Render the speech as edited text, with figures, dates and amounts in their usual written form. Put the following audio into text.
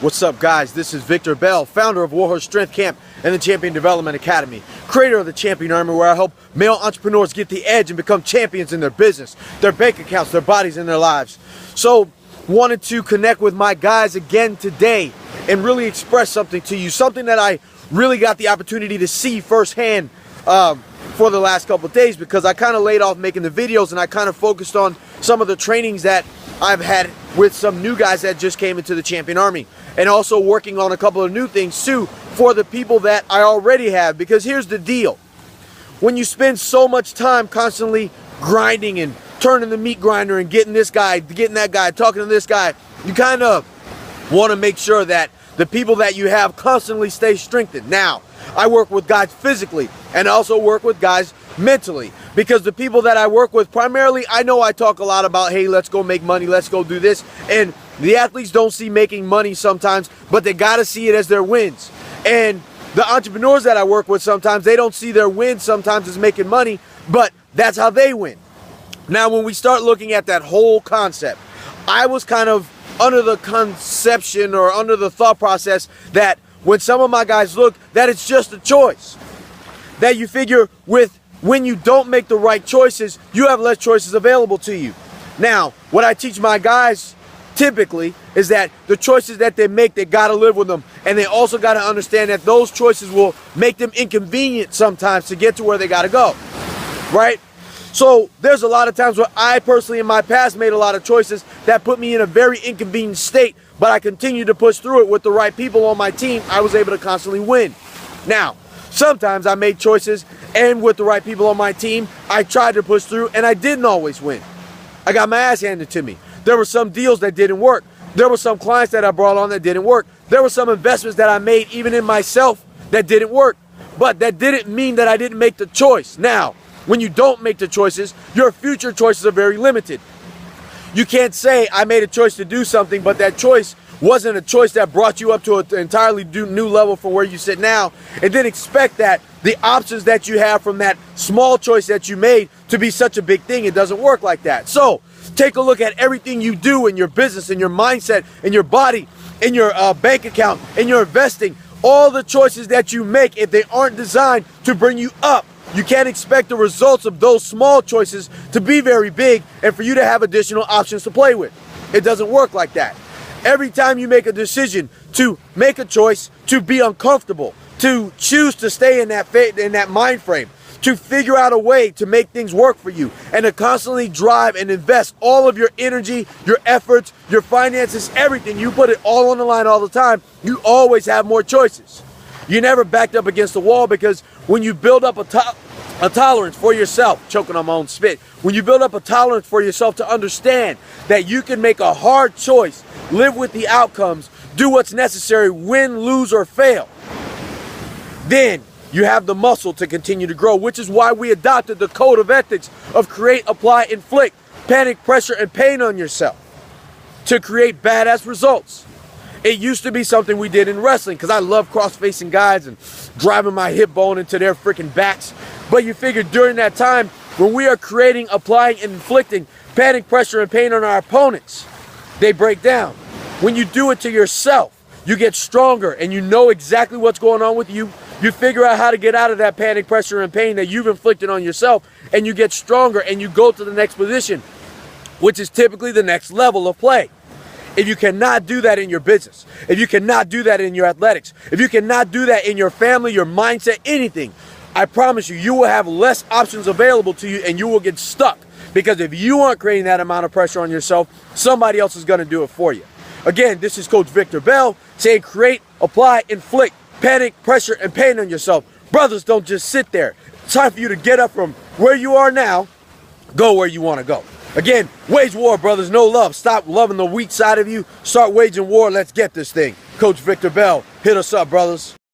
What's up, guys? This is Victor Bell, founder of Warhorse Strength Camp and the Champion Development Academy, creator of the Champion Army, where I help male entrepreneurs get the edge and become champions in their business, their bank accounts, their bodies, and their lives. So, wanted to connect with my guys again today and really express something to you, something that I really got the opportunity to see firsthand for the last couple of days, because I kind of laid off making the videos and I kind of focused on some of the trainings that I've had with some new guys that just came into the Champion Army, and also working on a couple of new things too for the people that I already have. Because here's the deal: when you spend so much time constantly grinding and turning the meat grinder and getting this guy, getting that guy, talking to this guy, you kind of want to make sure that the people that you have constantly stay strengthened. Now, I work with guys physically and also work with guys mentally, because the people that I work with primarily, I know I talk a lot about, hey, let's go make money, let's go do this, and the athletes don't see making money sometimes, but they got to see it as their wins. And the entrepreneurs that I work with, sometimes they don't see their wins sometimes as making money, but that's how they win. Now, when we start looking at that whole concept, I was kind of under the conception or under the thought process that when some of my guys look, that it's just a choice. That you figure when you don't make the right choices, you have less choices available to you. Now, what I teach my guys typically is that the choices that they make, they gotta live with them. And they also gotta understand that those choices will make them inconvenient sometimes to get to where they gotta go, right? So there's a lot of times where I personally in my past made a lot of choices that put me in a very inconvenient state, but I continued to push through it with the right people on my team. I was able to constantly win. Now, sometimes I made choices and with the right people on my team, I tried to push through and I didn't always win. I got my ass handed to me. There were some deals that didn't work. There were some clients that I brought on that didn't work. There were some investments that I made even in myself that didn't work. But that didn't mean that I didn't make the choice. Now, when you don't make the choices, your future choices are very limited. You can't say I made a choice to do something, but that choice wasn't a choice that brought you up to an entirely new level from where you sit now, and then expect that the options that you have from that small choice that you made to be such a big thing. It doesn't work like that. So take a look at everything you do in your business, in your mindset, in your body, in your bank account, in your investing. All the choices that you make, if they aren't designed to bring you up, you can't expect the results of those small choices to be very big and for you to have additional options to play with. It doesn't work like that. Every time you make a decision to make a choice, to be uncomfortable, to choose to stay in that mind frame, to figure out a way to make things work for you, and to constantly drive and invest all of your energy, your efforts, your finances, everything, you put it all on the line all the time, you always have more choices. You're never backed up against the wall, because when you build up a tolerance for yourself, choking on my own spit, when you build up a tolerance for yourself to understand that you can make a hard choice, live with the outcomes, do what's necessary, win, lose, or fail, then you have the muscle to continue to grow, which is why we adopted the code of ethics of create, apply, inflict, panic, pressure, and pain on yourself to create badass results. It used to be something we did in wrestling, because I love cross-facing guys and driving my hip bone into their freaking backs. But you figure during that time, when we are creating, applying, and inflicting panic, pressure, and pain on our opponents, they break down. When you do it to yourself, you get stronger and you know exactly what's going on with you. You figure out how to get out of that panic, pressure, and pain that you've inflicted on yourself, and you get stronger and you go to the next position, which is typically the next level of play. If you cannot do that in your business, if you cannot do that in your athletics, if you cannot do that in your family, your mindset, anything, I promise you, you will have less options available to you and you will get stuck. Because if you aren't creating that amount of pressure on yourself, somebody else is going to do it for you. Again, this is Coach Victor Bell saying create, apply, inflict, panic, pressure, and pain on yourself. Brothers, don't just sit there. It's time for you to get up from where you are now, go where you want to go. Again, wage war, brothers, no love. Stop loving the weak side of you. Start waging war. Let's get this thing. Coach Victor Bell, hit us up, brothers.